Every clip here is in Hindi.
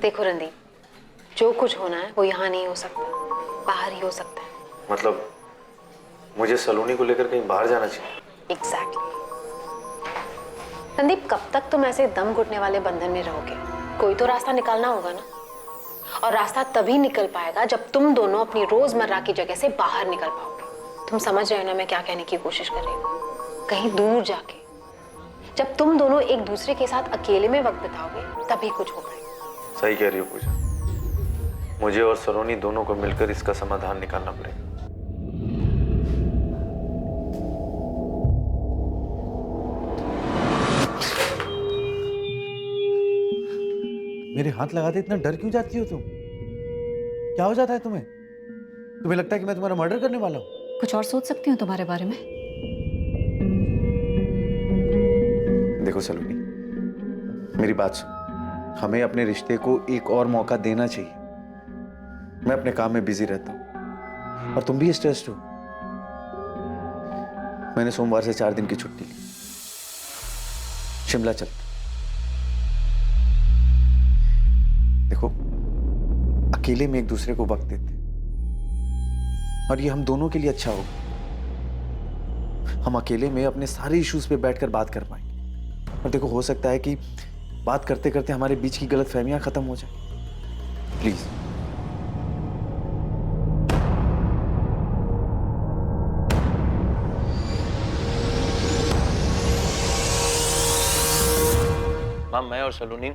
देखो रणदीप, जो कुछ होना है वो यहाँ नहीं हो सकता, बाहर ही हो सकता है। मतलब मुझे सलोनी को लेकर कहीं बाहर जाना चाहिए? एग्जैक्टली। रणदीप, कब तक तुम ऐसे दम घुटने वाले बंधन में रहोगे? कोई तो रास्ता निकालना होगा ना। और रास्ता तभी निकल पाएगा जब तुम दोनों अपनी रोजमर्रा की जगह से बाहर निकल पाओगे। तुम समझ रहे हो ना मैं क्या कहने की कोशिश कर रही हूँ? कहीं दूर जाके, जब तुम दोनों एक दूसरे के साथ अकेले में वक्त बिताओगे तभी कुछ हो पाएगा। सही कह रही हो पूजा, मुझे और सलोनी दोनों को मिलकर इसका समाधान निकालना पड़ेगा। मेरे हाथ लगाते इतना डर क्यों जाती हो तुम? क्या हो जाता है तुम्हें? तुम्हें लगता है कि मैं तुम्हारा मर्डर करने वाला हूं? कुछ और सोच सकती हूँ तुम्हारे बारे में। देखो सलोनी, मेरी बात सुन। हमें अपने रिश्ते को एक और मौका देना चाहिए। मैं अपने काम में बिजी रहता हूं और तुम भी स्ट्रेस्ड हो। मैंने सोमवार से 4 दिन की छुट्टी ली। शिमला चल। देखो, अकेले में एक दूसरे को वक्त देते और ये हम दोनों के लिए अच्छा होगा। हम अकेले में अपने सारे इश्यूज पे बैठकर बात कर पाएंगे। और देखो, हो सकता है कि बात करते करते हमारे बीच की गलतफहमियां खत्म हो जाए। प्लीज। माम, मैं और सलोनी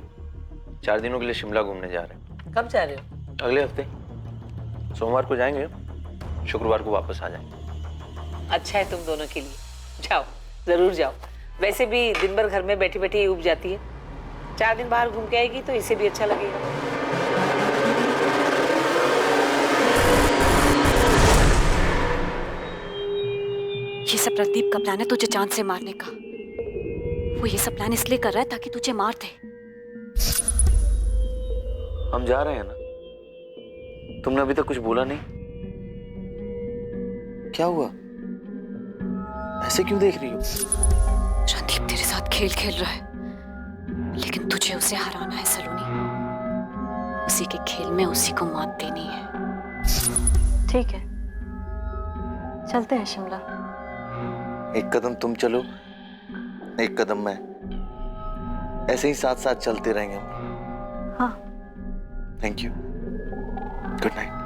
4 दिनों के लिए शिमला घूमने जा रहे हैं। कब जा रहे हो? अगले हफ्ते सोमवार को जाएंगे, शुक्रवार को वापस आ जाएंगे। अच्छा है तुम दोनों के लिए। जाओ, जरूर जाओ। वैसे भी दिन भर घर में बैठी बैठी उब जाती है। 4 दिन बाहर घूम के आएगी तो इसे भी अच्छा लगेगा। ये सब रणदीप का प्लान है तुझे चांद से मारने का। वो ये सब प्लान इसलिए कर रहा है ताकि तुझे मार दे। हम जा रहे हैं ना। तुमने अभी तक कुछ बोला नहीं। क्या हुआ? ऐसे क्यों देख रही हो? रणदीप तेरे साथ खेल खेल रहा है, लेकिन तुझे उसे हराना है सलोनी। उसी के खेल में उसी को मात देनी है। ठीक है, चलते हैं शिमला। एक कदम तुम चलो, एक कदम मैं। ऐसे ही साथ साथ चलते रहेंगे हम। हाँ। Thank you. Good night.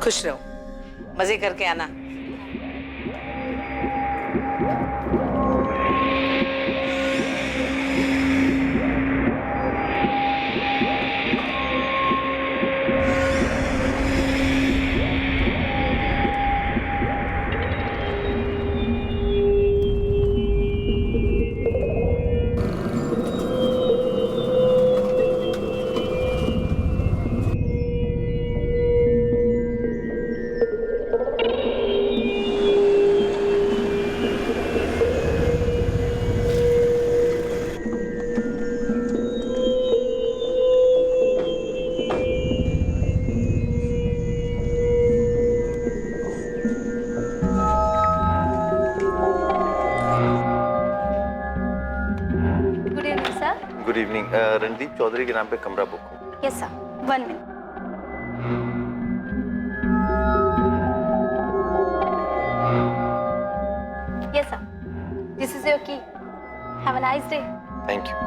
खुश रहो, मजे करके आना। Good evening. रणदीप चौधरी के नाम पे कमरा बुक हो। यस सर, 1 मिनट। Yes sir, this is your key. Have a nice day. Thank you.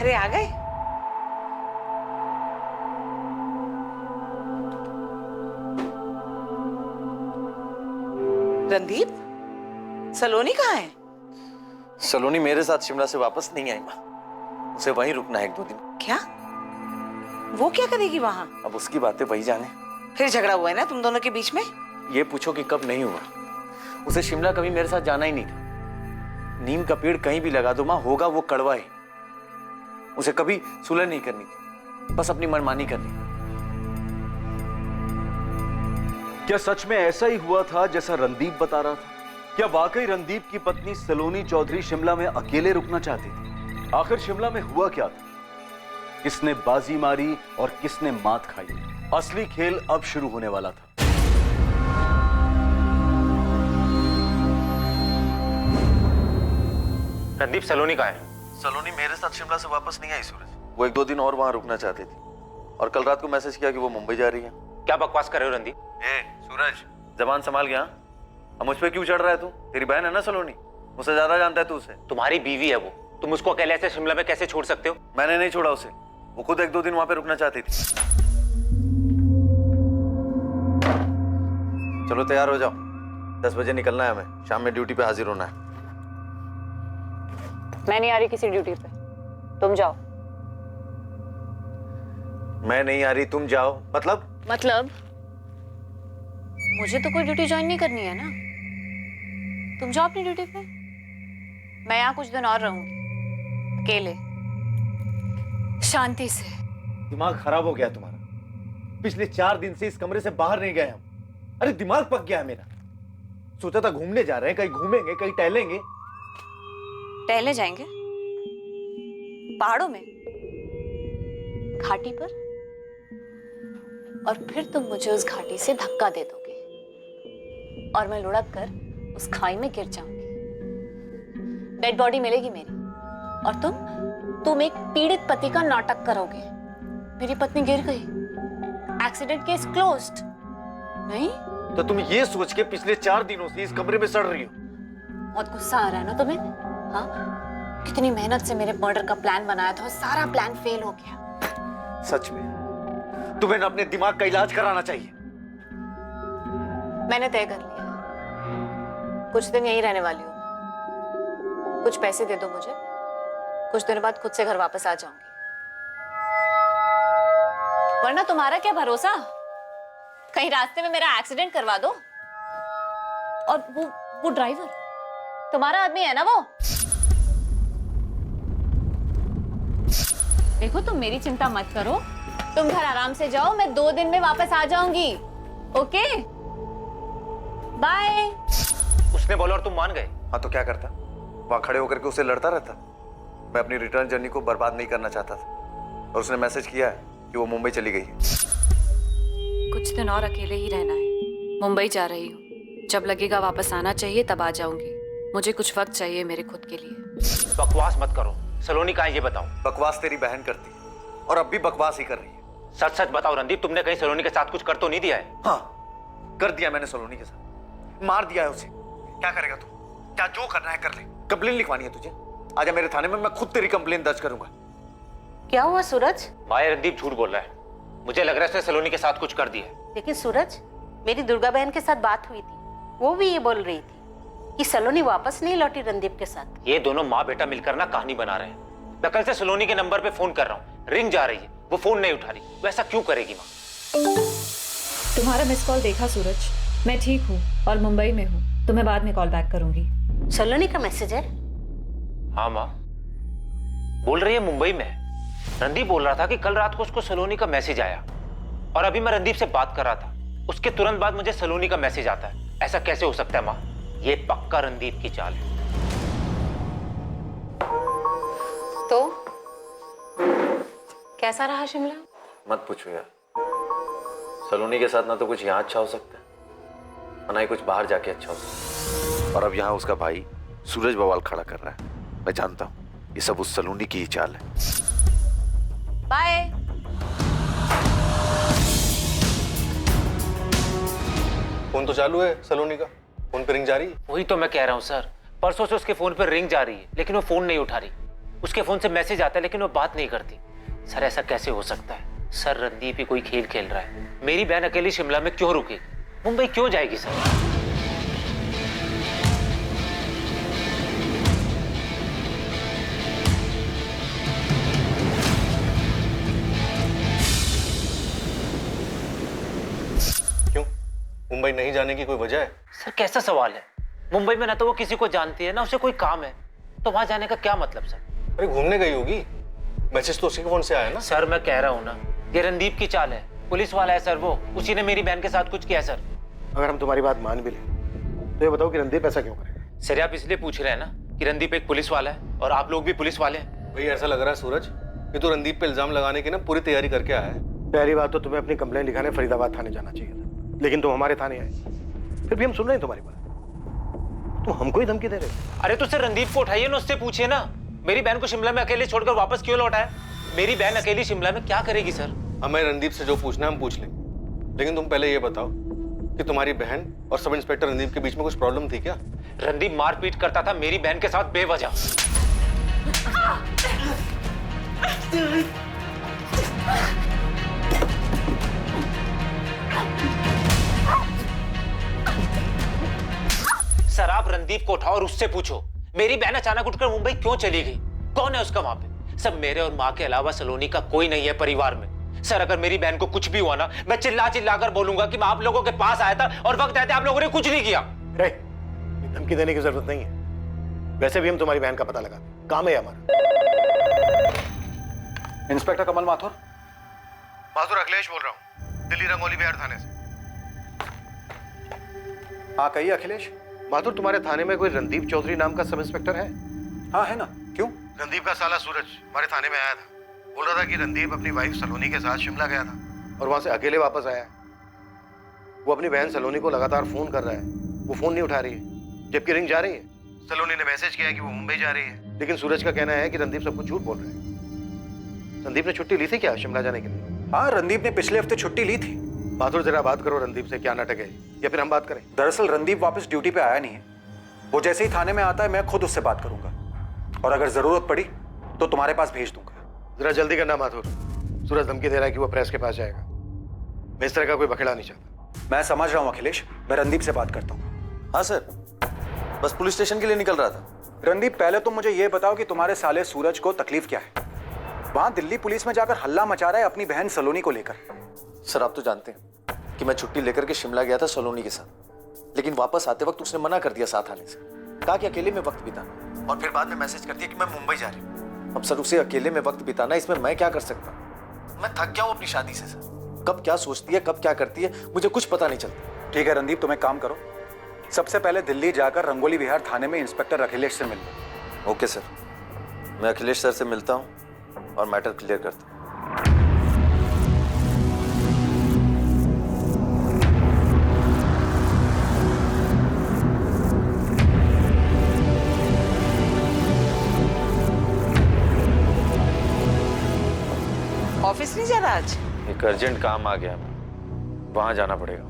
अरे आ गए। रणदीप, सलोनी कहाँ है? सलोनी मेरे साथ शिमला से वापस नहीं आई माँ, उसे वहीं रुकना है 1-2 दिन। क्या? वो क्या करेगी वहां? अब उसकी बातें वही जाने। फिर झगड़ा हुआ है ना तुम दोनों के बीच में? ये पूछो कि कब नहीं हुआ। उसे शिमला कभी मेरे साथ जाना ही नहीं था। नीम का पेड़ कहीं भी लगा दो माँ, होगा वो कड़वा ही। उसे कभी सुलह नहीं करनी थी, बस अपनी मनमानी करनी। क्या सच में ऐसा ही हुआ था जैसा रणदीप बता रहा था? क्या वाकई रणदीप की पत्नी सलोनी चौधरी शिमला में अकेले रुकना चाहती थी? आखिर शिमला में हुआ क्या था? किसने बाजी मारी और किसने मात खाई? असली खेल अब शुरू होने वाला था। रणदीप, सलोनी कहाँ है? सलोनी मेरे साथ शिमला से वापस नहीं आई सूरज। वो 1-2 दिन और वहां रुकना चाहती थी और कल रात को मैसेज किया कि वो मुंबई जा रही है। क्या बकवास कर रहे हो रणदीप? ए सूरज, जबान संभाल गया। अब मुझ पे क्यों चढ़ रहा है तू? तेरी बहन है ना सलोनी, मुझसे ज्यादा जानता है तू उसे। तुम्हारी बीवी है वो, तुम उसको अकेले ऐसे शिमला में कैसे छोड़ सकते हो? मैंने नहीं छोड़ा उसे, वो खुद 1-2 दिन वहां पे रुकना चाहती थी। चलो तैयार हो जाओ, 10 बजे निकलना है हमें, शाम में ड्यूटी पे हाजिर होना है। मैं नहीं आ रही किसी ड्यूटी पे, तुम जाओ। मैं नहीं आ रही, तुम जाओ। मतलब मुझे तो कोई ड्यूटी ज्वाइन नहीं करनी है ना। तुम जाओ अपनी ड्यूटी पे, मैं यहाँ कुछ दिन और रहूंगी अकेले, शांति से। दिमाग खराब हो गया तुम्हारा। पिछले 4 दिन से इस कमरे से बाहर नहीं गए हम। अरे दिमाग पक गया है मेरा। सोचा था घूमने जा रहे हैं, कहीं घूमेंगे, कहीं टहलेंगे। टहले जाएंगे पहाड़ों में, घाटी पर, और फिर तुम मुझे उस घाटी से धक्का दे दोगे और मैं लुढ़क कर उस खाई में गिर जाऊंगी। डेड बॉडी मिलेगी मेरी, और तुम एक पीड़ित पति का नाटक करोगे। मेरी पत्नी गिर गई, एक्सीडेंट केस क्लोज्ड। नहीं तो तुम ये सोच के पिछले 4 दिनों से इस कमरे में सड़ रही हो? बहुत गुस्सा आ रहा है ना तुम्हें? हाँ, कितनी मेहनत से मेरे मर्डर का प्लान बनाया था और सारा प्लान फेल हो गया। सच में तुम्हें ना अपने दिमाग का इलाज कराना चाहिए। मैंने तय कर लिया है, कुछ दिन यहीं रहने वाली हूँ। कुछ पैसे दे दो मुझे, कुछ दिनों बाद खुद से घर वापस आ जाऊंगी। वरना तुम्हारा क्या भरोसा, कहीं रास्ते में मेरा एक्सीडेंट करवा दो। और वो ड्राइवर तुम्हारा आदमी है ना वो? देखो तुम मेरी चिंता मत करो, तुम घर आराम से जाओ, मैं 2 दिन में वापस आ जाऊंगी। Okay bye. उसने बोला और तुम मान गए? हाँ तो क्या करता, वहां खड़े होकर के उसे लड़ता रहता। मैं अपनी रिटर्न जर्नी को बर्बाद नहीं करना चाहता था, और उसने मैसेज किया है कि वो मुंबई चली गई है। कुछ दिन और अकेले ही रहना है, मुंबई जा रही हूँ। जब लगेगा वापस आना चाहिए तब आ जाऊंगी। मुझे कुछ वक्त चाहिए मेरे खुद के लिए। बकवास मत करो। सलोनी कहाँ है ये बताओ। बकवास तेरी बहन करती है और अब भी बकवास ही कर रही है। सच सच बताओ रणदीप, तुमने कहीं सलोनी के साथ कुछ कर तो नहीं दिया है? हाँ कर दिया मैंने सलोनी के साथ, मार दिया है उसे। क्या करेगा तू? क्या जो करना है कर ले। कंप्लेन लिखवानी है तुझे? आजा मेरे थाने में, मैं खुद तेरी कंप्लेन दर्ज करूंगा। क्या हुआ सूरज? माया, रणदीप झूठ बोल रहा है। मुझे लग रहा है उसने सलोनी के साथ कुछ कर दिया है। लेकिन सूरज, मेरी दुर्गा बहन के साथ बात हुई थी, वो भी ये बोल रही थी कि सलोनी वापस नहीं लौटी रणदीप के साथ। ये दोनों माँ बेटा मिलकर ना कहानी बना रहे हैं। मैं कल से सलोनी के नंबर पे फोन कर रहा हूँ, रिंग जा रही है, वो फोन नहीं उठा रही। वो ऐसा क्यों करेगी माँ? तुम्हारा मिस कॉल देखा सूरज, मैं ठीक हूँ और मुंबई में हूँ। तुम्हें बाद में कॉल बैक करूंगी। सलोनी का मैसेज है? हाँ माँ, बोल रही है मुंबई में है। रणदीप बोल रहा था कि कल रात को उसको सलोनी का मैसेज आया, और अभी मैं रणदीप से बात कर रहा था, उसके तुरंत बाद मुझे सलोनी का मैसेज आता है। ऐसा कैसे हो सकता है माँ? ये पक्का रणदीप की चाल है। तो कैसा रहा शिमला? मत पूछो यार, सलोनी के साथ ना तो कुछ यहाँ अच्छा हो सकता है और ना ही कुछ बाहर जाके अच्छा हो सकता है। और अब यहाँ उसका भाई सूरज बवाल खड़ा कर रहा है। मैं जानता हूँ ये सब उस सलोनी की ही चाल है। बाय। फोन तो चालू है सलोनी का, फोन पे रिंग जा रही है। वही तो मैं कह रहा हूँ सर, परसों से उसके फोन पर रिंग जा रही है, लेकिन वो फोन नहीं उठा रही। उसके फोन से मैसेज आता है लेकिन वो बात नहीं करती। सर ऐसा कैसे हो सकता है? सर रणदीप ही कोई खेल खेल रहा है। मेरी बहन अकेली शिमला में क्यों रुकेगी? मुंबई क्यों जाएगी सर? क्यों? मुंबई नहीं जाने की कोई वजह है? सर कैसा सवाल है? मुंबई में ना तो वो किसी को जानती है ना उसे कोई काम है, तो वहां जाने का क्या मतलब सर? अरे घूमने गई होगी, मैसेज तो उसके फोन से आया ना। सर मैं कह रहा हूँ ना, ये रणदीप की चाल है, पुलिस वाला है सर वो, उसी ने मेरी बहन के साथ कुछ किया है सर। अगर हम तुम्हारी बात मान भी लें तो ये बताओ कि रणदीप ऐसा क्यों करेगा? सर आप इसलिए पूछ रहे हैं ना कि रणदीप एक पुलिस वाला है और आप लोग भी पुलिस वाले हैं। भाई ऐसा लग रहा है सूरज कि तू रणदीप पे इल्जाम लगाने की ना पूरी तैयारी करके आया है। पहली बात तो तुम्हें अपनी कंप्लेंट लिखाने फरीदाबाद थाने जाना चाहिए था, लेकिन तुम हमारे थाने आए। फिर भी हम सुन रहे हैं तुम्हारी बात, तुम हमको ही धमकी दे रहे हो। अरे तो सर रणदीप को उठाइए ना, उससे पूछिए ना मेरी बहन को शिमला में अकेले छोड़कर वापस क्यों लौटा है? मेरी बहन अकेली शिमला में क्या करेगी सर? हमें रणदीप से जो पूछना है हम पूछ लेंगे, लेकिन तुम पहले ये बताओ कि तुम्हारी बहन और सब इंस्पेक्टर रणदीप के बीच में कुछ प्रॉब्लम थी क्या? रणदीप मारपीट करता था मेरी बहन के साथ बेवजह। सर आप रणदीप को उठाओ और उससे पूछो मेरी बहन अचानक उठकर मुंबई क्यों चली गई, कौन है उसका वहां पे? सब मेरे और माँ के अलावा सलोनी का कोई नहीं है परिवार में। सर अगर मेरी बहन को कुछ भी हुआ ना, मैं चिल्ला चिल्ला कर बोलूंगा कि मैं आप लोगों के पास आया था और वक्त रहते आप लोगों ने कुछ नहीं किया। रे, धमकी देने की जरूरत नहीं है, वैसे भी हम तुम्हारी बहन का पता लगाते, काम है हमारा। इंस्पेक्टर कमल माथुर। माथुर अखिलेश बोल रहा हूँ, दिल्ली रंगोली बिहार थाने से। हाँ कहिए अखिलेश। माथुर तुम्हारे थाने में कोई रणदीप चौधरी नाम का सब इंस्पेक्टर है? हाँ है ना, क्यों? रणदीप का साला सूरज हमारे थाने में आया था, बोल रहा था कि रणदीप अपनी वाइफ सलोनी के साथ शिमला गया था और वहां से अकेले वापस आया है। वो अपनी बहन सलोनी को लगातार फोन कर रहा है, वो फोन नहीं उठा रही है, जबकि रिंग जा रही है। सलोनी ने मैसेज किया है कि वो मुंबई जा रही है, लेकिन सूरज का कहना है कि रणदीप सब कुछ झूठ बोल रहा है। रणदीप ने छुट्टी ली थी क्या शिमला जाने के लिए? हाँ रणदीप ने पिछले हफ्ते छुट्टी ली थी। माथुर जरा बात करो रणदीप से, क्या नाटक है, या फिर हम बात करें? दरअसल रणदीप वापस ड्यूटी पे आया नहीं है, वो जैसे ही थाने में आता है मैं खुद उससे बात करूंगा और अगर जरूरत पड़ी तो तुम्हारे पास भेज दूंगा। जरा जल्दी करना माथुर, सूरज धमकी दे रहा है कि वो प्रेस के पास जाएगा। मैं इस तरह का कोई बखेड़ा नहीं चाहता। मैं समझ रहा हूँ अखिलेश, मैं रणदीप से बात करता हूँ। हाँ सर, बस पुलिस स्टेशन के लिए निकल रहा था। रणदीप पहले तो मुझे ये बताओ कि तुम्हारे साले सूरज को तकलीफ क्या है? वहां दिल्ली पुलिस में जाकर हल्ला मचा रहा है अपनी बहन सलोनी को लेकर। सर आप तो जानते हैं कि मैं छुट्टी लेकर के शिमला गया था सलोनी के साथ, लेकिन वापस आते वक्त उसने मना कर दिया साथ आने से, कहा कि अकेले में वक्त बिताना, और फिर बाद में मैसेज कर दिया कि मैं मुंबई जा रही हूँ। अब सर उसे अकेले में वक्त बिताना, इसमें मैं क्या कर सकता हूँ? मैं थक गया हूँ अपनी शादी से सर, कब क्या सोचती है कब क्या करती है मुझे कुछ पता नहीं चलता। ठीक है रणदीप, तुम एक काम करो, सबसे पहले दिल्ली जाकर रंगोली विहार थाने में इंस्पेक्टर अखिलेश से मिल लो। ओके सर, मैं अखिलेश सर से मिलता हूँ और मैटर क्लियर करता हूँ। ऑफिस नहीं जा रहा आज? एक अर्जेंट काम आ गया, वहां जाना पड़ेगा।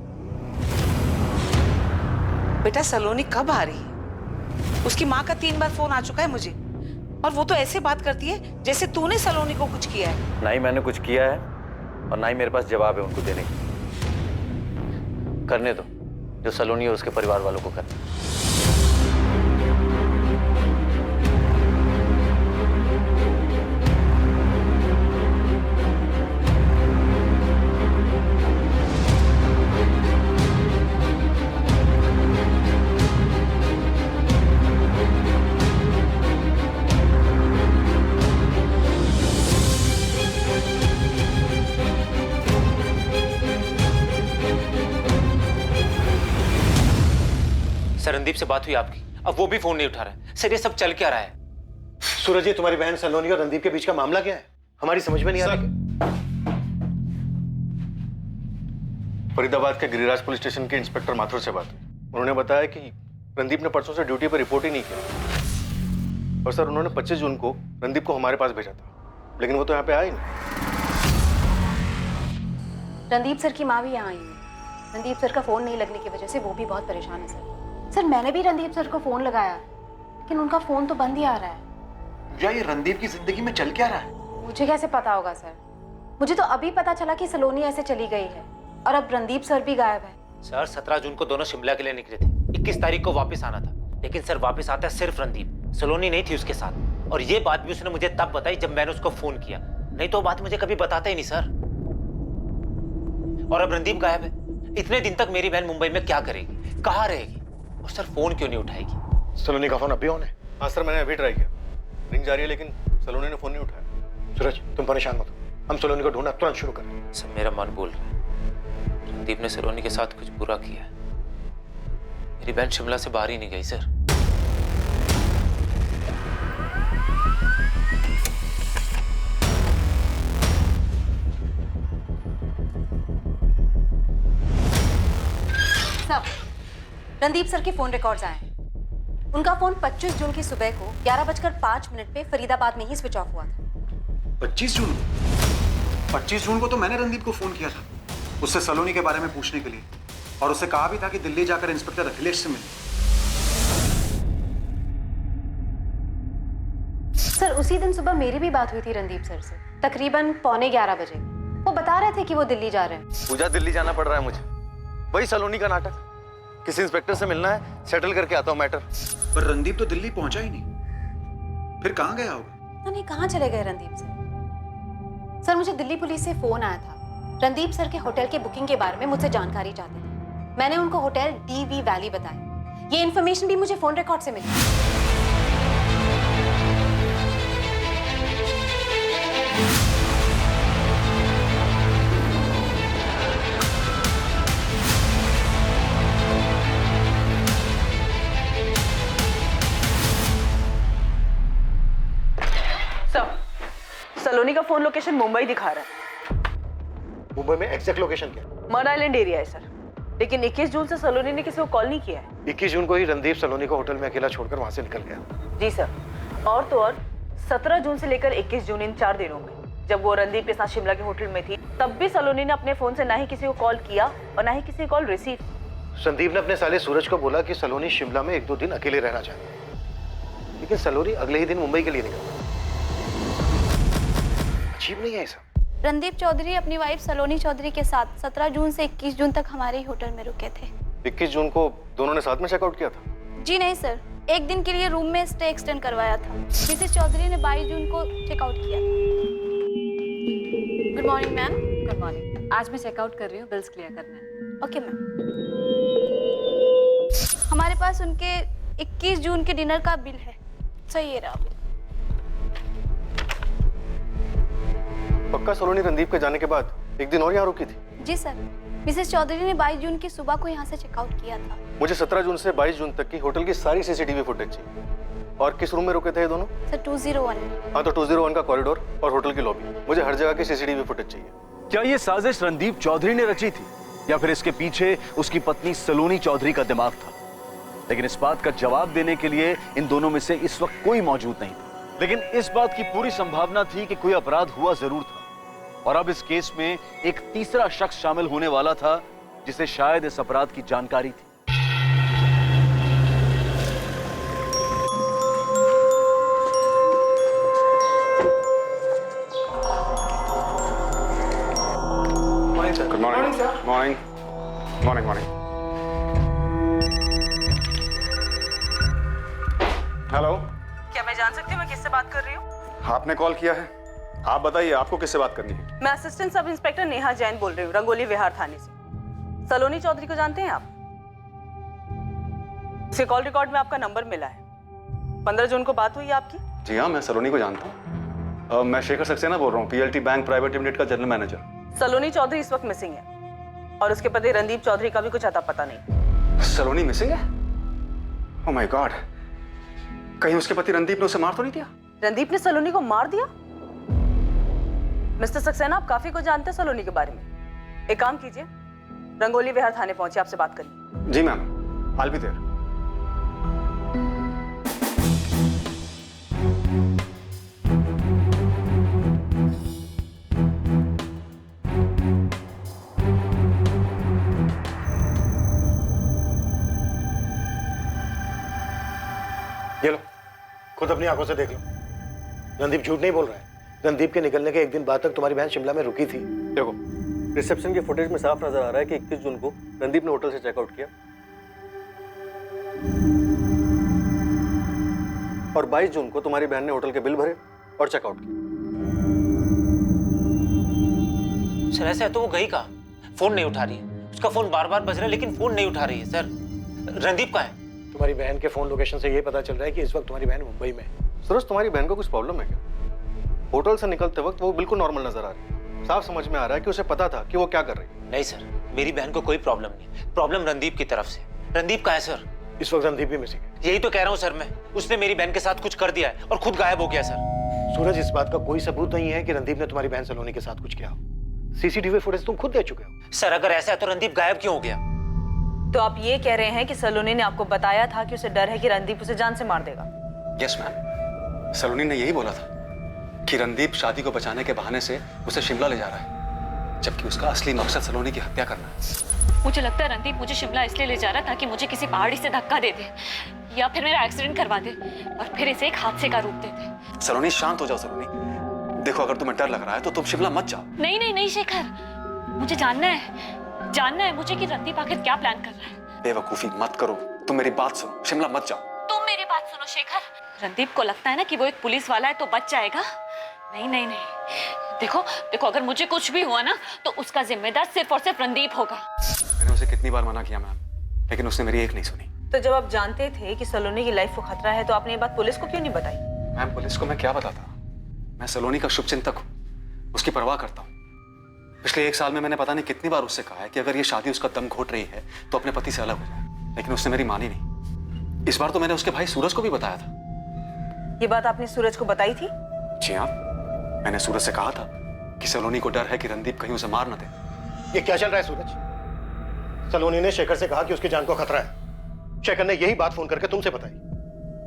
बेटा सलोनी कब आ रही है? उसकी माँ का 3 बार फोन आ चुका है मुझे, और वो तो ऐसे बात करती है जैसे तूने सलोनी को कुछ किया है। ना ही मैंने कुछ किया है और ना ही मेरे पास जवाब है उनको देने की। करने दो जो सलोनी और उसके परिवार वालों को करना। सर रणदीप से बात हुई आपकी? अब वो भी फोन नहीं उठा रहा है। सर ये सब चल क्या रहा है? सूरज जी, तुम्हारी बहन सलोनी और रणदीप के बीच का मामला क्या है? हमारी समझ में नहीं आ रहा। फरीदाबाद के गिरिराज पुलिस स्टेशन के इंस्पेक्टर माथुर से बात हुई। उन्होंने बताया कि रणदीप ने परसों से ड्यूटी पर रिपोर्ट ही नहीं किया, और सर उन्होंने 25 जून को रणदीप को हमारे पास भेजा था, लेकिन वो तो यहाँ पे आया ही नहीं। रणदीप सर की माँ भी यहाँ आई है। रणदीप सर का फोन नहीं लगने की वजह से वो भी बहुत परेशान है सर। सर मैंने भी रणदीप सर को फोन लगाया, लेकिन उनका फोन तो बंद ही आ रहा है। पूजा, ये रणदीप की जिंदगी में चल क्या रहा है? मुझे कैसे पता होगा सर? मुझे तो अभी पता चला कि सलोनी ऐसे चली गई है और अब रणदीप सर भी गायब है। सर 17 जून को दोनों शिमला के लिए निकले थे, 21 तारीख को वापस आना था, लेकिन सर वापस आता सिर्फ रणदीप, सलोनी नहीं थी उसके साथ। और ये बात भी उसने मुझे तब बताई जब मैंने उसको फोन किया, नहीं तो वो बात मुझे कभी बताता ही नहीं सर। और अब रणदीप गायब है। इतने दिन तक मेरी बहन मुंबई में क्या करेगी, कहाँ रहेगी, और सर फोन क्यों नहीं उठाएगी? सलोनी का फोन अभी ऑन है? हाँ सर, मैंने अभी ट्राई किया, रिंग जा रही है, लेकिन सलोनी ने फोन नहीं उठाया। सूरज तुम परेशान मत हो, हम सलोनी को ढूंढना तुरंत शुरू करें। सर मेरा मन बोल रहा है रणदीप ने सलोनी के साथ कुछ बुरा किया है। मेरी बहन शिमला से बाहर ही नहीं गई सर। सब रणदीप सर के फोन रिकॉर्ड्स आए हैं। उनका फोन 25 जून की सुबह को 11:05 पे फरीदाबाद में ही स्विच ऑफ हुआ था। 25 जून? 25 जून को तो मैंने रणदीप को फोन किया था उससे सलोनी के बारे में पूछने के लिए, और उससे कहा भी था कि दिल्ली जाकर इंस्पेक्टर अखिलेश से मिले। सर उसी दिन सुबह मेरी भी बात हुई थी रणदीप सर से, तकरीबन 11:15 बजे। वो बता रहे थे कि वो दिल्ली जा रहे हैं। पूजा, दिल्ली जाना पड़ रहा है मुझे, वही सलोनी का नाटक। किसी इंस्पेक्टर से मिलना है, सेटल करके आता हूँ मैटर। पर रणदीप तो दिल्ली पहुंचा ही नहीं, फिर कहाँ गया होगा? पता नहीं कहाँ चले गए रणदीप सर। सर मुझे दिल्ली पुलिस से फोन आया था, रणदीप सर के होटल के बुकिंग के बारे में मुझसे जानकारी चाहते थे। मैंने उनको होटल DV वैली बताया। ये इन्फॉर्मेशन भी मुझे फोन रिकॉर्ड से मिली। सलोनी का फोन लोकेशन मुंबई दिखा रहा है। मुंबई में एग्जैक्ट लोकेशन क्या? मड आइलैंड एरिया है सर, लेकिन 21 जून से सलोनी ने किसी को कॉल नहीं किया है। 21 जून को ही रणदीप सलोनी को होटल में अकेला छोड़कर वहां से निकल गया। जी सर, और तो और 17 जून से लेकर 21 जून इन 4 दिनों में जब वो रणदीप के साथ शिमला के होटल में थी, तब भी सलोनी ने अपने फोन से ना ही किसी को कॉल किया और ना ही किसी कॉल रिसीव। संदीप ने अपने साले सूरज को बोला कि सलोनी शिमला में 1-2 दिन अकेले रहना चाहती है, लेकिन सलोनी अगले ही दिन मुंबई के लिए निकल। अजीब नहीं है ऐसा? रणदीप चौधरी अपनी वाइफ सलोनी चौधरी के साथ 17 जून से 21 जून तक हमारे ही होटल में रुके थे। 21 जून को दोनों ने साथ में चेकआउट किया था? जी नहीं सर, एक दिन के लिए रूम में स्टे एक्सटेंड करवाया था। मिसेस चौधरी ने 22 जून को चेकआउट किया। Good morning ma'am. Good morning. आज मैं चेकआउट कर रही हूँ, बिल्स क्लियर करना है। Okay ma'am. हमारे पास उनके 21 जून के डिनर का बिल है। सही है राव। पक्का सलोनी रणदीप के जाने के बाद एक दिन और यहाँ रुकी थी? जी सर, मिसेस चौधरी ने 22 जून की सुबह को यहाँ से चेकआउट किया था। मुझे 17 जून से 22 जून तक की होटल की सारी CCTV फुटेज चाहिए। और किस रूम में रुके थे ये दोनों? सर 201। हाँ, तो 201 का कॉरिडोर और होटल की लॉबी, मुझे हर जगह की CCTV फुटेज चाहिए। क्या ये साजिश रणदीप चौधरी ने रची थी या फिर इसके पीछे उसकी पत्नी सलोनी चौधरी का दिमाग था? लेकिन इस बात का जवाब देने के लिए इन दोनों में से इस वक्त कोई मौजूद नहीं था। लेकिन इस बात की पूरी संभावना थी कि कोई अपराध हुआ जरूर था, और अब इस केस में एक तीसरा शख्स शामिल होने वाला था जिसे शायद इस अपराध की जानकारी थी। Good morning sir. Morning morning morning. Hello, क्या मैं जान सकती हूँ मैं किससे बात कर रही हूँ? आपने कॉल किया है, आप बताइए आपको किससे बात करनी है? मैं assistant sub inspector Neha Jain बोल रही हूँ, रंगोली विहार थाने से। सलोनी चौधरी को जानते हैं आप? इसके कॉल रिकॉर्ड में आपका नंबर मिला है। 15 जून को बात हुई है आपकी? जी हाँ, मैं सलोनी को जानता हूँ। मैं शेखर सक्सेना बोल रहा हूँ, PLT बैंक प्राइवेट लिमिटेड का जनरल मैनेजर। सलोनी चौधरी इस वक्त मिसिंग है और उसके पति रणदीप चौधरी का भी कुछ अता पता नहीं। सलोनी मिसिंग है? ओह माय गॉड, कहीं उसके पति रणदीप ने उसे मार तो नहीं दिया? रणदीप ने सलोनी को मार दिया? मिस्टर सक्सेना, आप काफी कुछ जानते हैं सलोनी के बारे में। एक काम कीजिए, रंगोली विहार थाने पहुंचे, आपसे बात करिए। जी मैम, I'll be there। ये लो, खुद अपनी आंखों से देख लो। रणदीप झूठ नहीं बोल रहा है। रणदीप के निकलने के एक दिन बाद तक तुम्हारी बहन शिमला में रुकी थी। देखो, रिसेप्शन के फुटेज में साफ नजर आ रहा है कि 21 जून को रणदीप ने होटल से चेकआउट किया और 22 जून को तुम्हारी बहन ने होटल के बिल भरे और चेकआउट किया। सर ऐसा है तो वो गई कहाँ? फोन नहीं उठा रही है, उसका फोन बार बार बज रहा है लेकिन फोन नहीं उठा रही है। सर रणदीप कहाँ है? तुम्हारी बहन के फोन लोकेशन से ये पता चल रहा है कि इस वक्त तुम्हारी बहन मुंबई में है। सूरज, तुम्हारी बहन को कुछ प्रॉब्लम है क्या? होटल से निकलते वक्त वो बिल्कुल नॉर्मल नजर आ रही है। साफ समझ में आ रहा है कि उसे पता था कि वो क्या कर रही है। नहीं सर, मेरी बहन को कोई प्रॉब्लम नहीं, प्रॉब्लम रणदीप की तरफ से। रणदीप कहाँ है सर? इस वक्त रणदीप भी मिसिंग है। यही तो कह रहा हूँ सर मैं, उसने मेरी बहन के साथ कुछ कर दिया है और खुद गायब हो गया सर। सूरज, इस बात का कोई सबूत नहीं है कि रणदीप ने तुम्हारी बहन सलोनी के साथ कुछ किया हो। सीसीटीवी फुटेज तुम खुद दे चुके हो। सर अगर ऐसा है तो रणदीप गायब क्यों हो गया? तो आप ये कह रहे हैं कि सलोनी ने आपको बताया था कि उसे डर है कि रणदीप उसे जान से मार देगा? यस मैम, सलोनी ने यही बोला था कि रणदीप शादी को बचाने के बहाने से उसे शिमला ले जा रहा है, जबकि उसका असली मकसद सलोनी की हत्या करना है। मुझे लगता है रणदीप मुझे शिमला इसलिए ले जा रहा है ताकि मुझे किसी पहाड़ी से धक्का दे दे या फिर मेरा एक्सीडेंट करवा दे और फिर इसे एक हादसे का रूप दे दे। सलोनी शांत हो जाओ सलोनी। देखो, अगर तुम्हें डर लग रहा है तो तुम शिमला मत जाओ। नहीं नहीं नहीं शेखर, मुझे जानना है मुझे कि रणदीप आखिर क्या प्लान कर रहा है। बेवकूफी मत करो, तुम मेरी बात सुनो, शिमला मत जाओ। तुम मेरी बात सुनो शेखर, रणदीप को लगता है ना कि वो एक पुलिस वाला है तो बच जाएगा। नहीं नहीं नहीं, देखो अगर मुझे कुछ भी हुआ ना तो उसका जिम्मेदार सिर्फ और सिर्फ रणदीप होगा। मैंने उसे कितनी बार मना किया मैम, लेकिन उसने मेरी एक नहीं सुनी। तो जब आप जानते थे कि सलोनी की लाइफ को खतरा है तो आपने ये बात पुलिस को क्यों नहीं बताई? मैम, पुलिस को मैं क्या बताता? मैं सलोनी का शुभचिंतक हूँ, उसकी परवाह करता हूँ। पिछले 1 साल में मैंने पता नहीं कितनी बार उससे कहा है कि अगर ये शादी उसका दम घोट रही है तो अपने पति से अलग हो जाए, लेकिन उसने मेरी मानी नहीं। इस बार तो मैंने उसके भाई सूरज को भी बताया था। ये बात आपने सूरज को बताई थी? जी हाँ, मैंने सूरज से कहा था कि सलोनी को डर है कि रणदीप कहीं उसे मार न दे। ये क्या चल रहा है सूरज? सलोनी ने शेखर से कहा कि उसकी जान को खतरा है। शेखर ने यही बात फोन करके तुमसे बताई,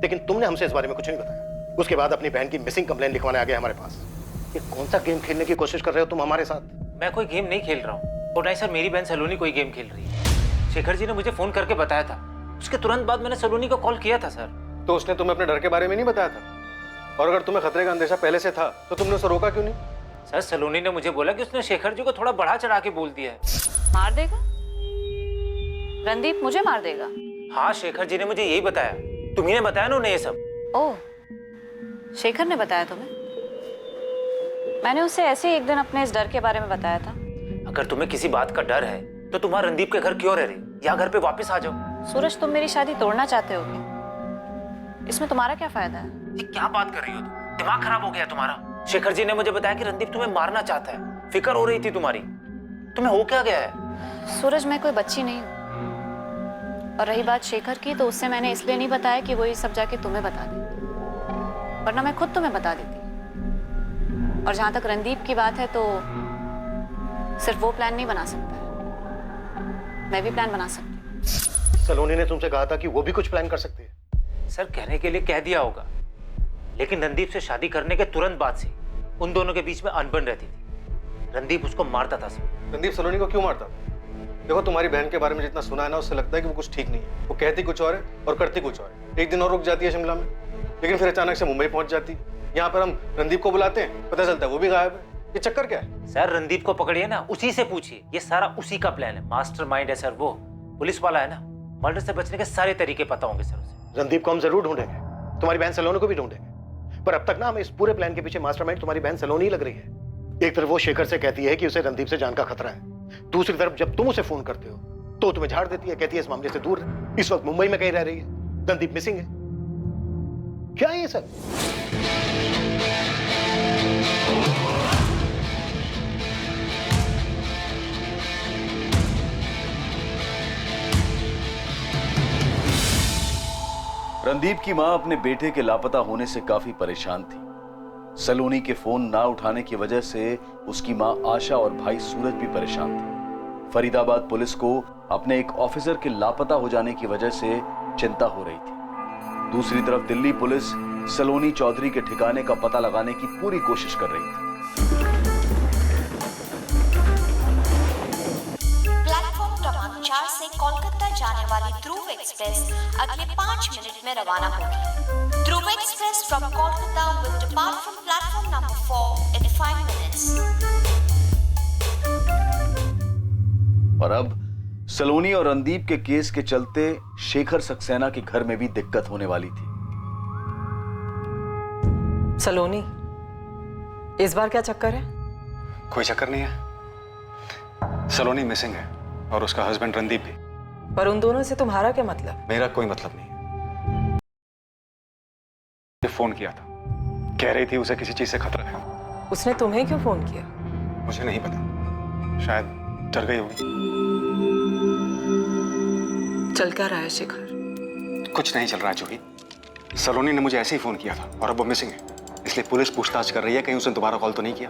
लेकिन तुमने हमसे इस बारे में कुछ नहीं बताया। उसके बाद अपनी बहन की मिसिंग कंप्लेन लिखवाने आ गए हमारे पास। ये कौन सा गेम खेलने की कोशिश कर रहे हो तुम हमारे साथ? मैं कोई गेम नहीं खेल रहा हूँ और नहीं सर, मेरी बहन सलोनी कोई गेम खेल रही है। शेखर जी ने मुझे फोन करके बताया था, उसके तुरंत बाद मैंने सलोनी को कॉल किया था सर। तो उसने तुम्हें अपने डर के बारे में नहीं बताया था? और अगर तुम्हें खतरे का अंदेशा पहले से था तो तुमने उसे रोका क्यों नहीं? सर सलोनी ने मुझे बोला कि उसने शेखर जी को थोड़ा बढ़ा चढ़ा के बोल दिया है। मार देगा? रणदीप मुझे मार देगा? हाँ, शेखर जी ने मुझे यही बताया। तुम्ही ने बताया ना उन्हें ये सब? ओह, शेखर ने बताया तुम्हें? मैंने उसे ऐसे ही एक दिन अपने इस डर के बारे में बताया था। अगर तुम्हें किसी बात का डर है तो तुम्हारा रणदीप के घर क्यों रह रही, या घर पे वापस आ जाओ। सूरज, तुम मेरी शादी तोड़ना चाहते हो क्या? इसमें तुम्हारा क्या फायदा है? ये क्या बात कर रही हो तुम? दिमाग खराब हो गया तुम्हारा? शेखर जी ने मुझे बताया कि रणदीप तुम्हें मारना चाहता है, फिक्र हो रही थी तुम्हारी। तुम्हें हो क्या गया है? सूरज, मैं कोई बच्ची नहीं हूँ। और रही बात शेखर की, तो उससे मैंने इसलिए नहीं बताया कि वो ये सब जाके तुम्हें बता दे, वरना मैं खुद तुम्हें बता देती। और जहां तक रणदीप की बात है तो सिर्फ वो प्लान नहीं बना सकता है, मैं भी प्लान बना सकती हूँ। सलोनी ने तुमसे कहा था कि वो भी कुछ प्लान कर सकती है। सर कहने के लिए कह दिया होगा, लेकिन रणदीप से शादी करने के तुरंत बाद से उन दोनों के बीच में अनबन रहती थी। रणदीप उसको मारता था सर। रणदीप सलोनी को क्यों मारता था? देखो, तुम्हारी बहन के बारे में जितना सुना है ना, उससे लगता है कि वो कुछ ठीक नहीं है। वो कहती कुछ और है और करती कुछ और है। एक दिन और रुक जाती है शिमला में, लेकिन फिर अचानक से मुंबई पहुंच जाती। यहाँ पर हम रणदीप को बुलाते हैं, पता चलता है वो भी गायब है। ये चक्कर क्या है? सर रणदीप को पकड़िए ना, उसी से पूछिए, ये सारा उसी का प्लान है। मास्टरमाइंड है सर वो, पुलिस वाला है ना, मर्डर से बचने के सारे तरीके पता होंगे सर उसे। रणदीप को हम जरूर ढूंढेंगे, तुम्हारी बहन सलोनी को भी ढूंढेंगे, पर अब तक ना हमें इस पूरे प्लान के पीछे मास्टरमाइंड तुम्हारी बहन सलोनी ही लग रही है। एक तरफ वो शेखर से कहती है कि उसे रणदीप से जान का खतरा है, दूसरी तरफ जब तुम उसे फोन करते हो तो तुम्हें झाड़ देती है, कहती है इस मामले से दूर रहे। इस वक्त मुंबई में कहीं रह रही है, रणदीप मिसिंग है। क्या है ये सब? रणदीप की मां अपने बेटे के लापता होने से काफी परेशान थी। सलोनी के फोन ना उठाने की वजह से उसकी मां आशा और भाई सूरज भी परेशान थे। फरीदाबाद पुलिस को अपने एक ऑफिसर के लापता हो जाने की वजह से चिंता हो रही थी। दूसरी तरफ दिल्ली पुलिस सलोनी चौधरी के ठिकाने का पता लगाने की पूरी कोशिश कर रही थी। प्लेटफॉर्म क्रमांक 4 से कोलकाता जाने वाली ध्रुव एक्सप्रेस अगले 5 मिनट में रवाना होगी। Dhruv express from Kolkata will depart from और अब सलोनी और रणदीप के केस के चलते शेखर सक्सेना के घर में भी दिक्कत होने वाली थी। सलोनी, इस बार क्या चक्कर है? कोई चक्कर नहीं है। सलोनी मिसिंग है और उसका हस्बैंड रणदीप भी। पर उन दोनों से तुम्हारा क्या मतलब? मेरा कोई मतलब नहीं है। फोन किया था, कह रही थी उसे किसी चीज से खतरा है। उसने तुम्हें क्यों फोन किया? मुझे नहीं पता, शायद डर गई होगी। चल क्या रहा है शेखर? कुछ नहीं चल रहा है जूही। सलोनी ने मुझे ऐसे ही फोन किया था और अब वो मिसिंग है, इसलिए पुलिस पूछताछ कर रही है कहीं उसने दोबारा कॉल तो नहीं किया।